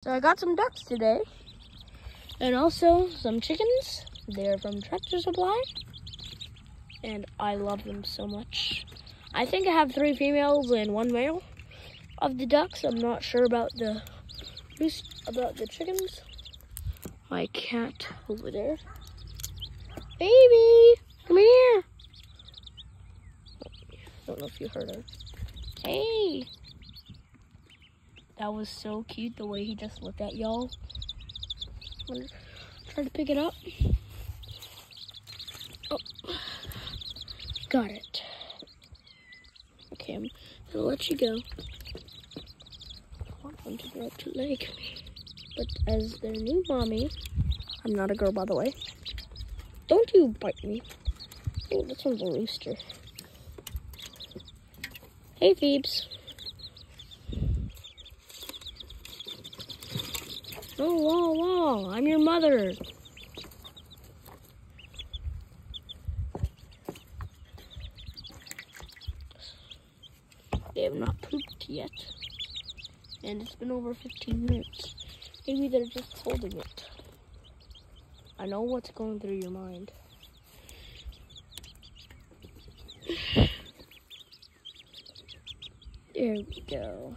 So I got some ducks today, and also some chickens. They're from Tractor Supply, and I love them so much. I think I have 3 females and 1 male of the ducks. I'm not sure about the chickens. My cat over there. Baby, come here. I don't know if you heard her. Hey. That was so cute, the way he just looked at y'all. Try to pick it up. Oh, got it. Okay, I'm gonna let you go. I want them to grow up to like me. But as their new mommy, I'm not a girl, by the way. Don't you bite me. Oh, this one's a rooster. Hey, Phoebes. Oh, whoa, I'm your mother. They have not pooped yet. And it's been over 15 minutes. Maybe they're just holding it. I know what's going through your mind. There we go.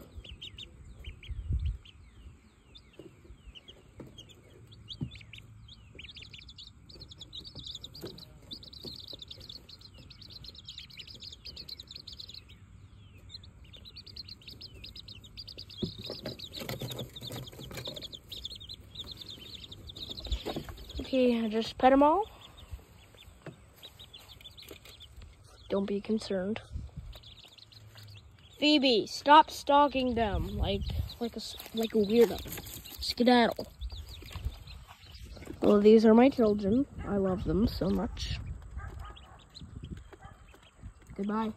Okay, just pet them all. Don't be concerned. Phoebe, stop stalking them like a weirdo. Skedaddle. Well, these are my children. I love them so much. Goodbye.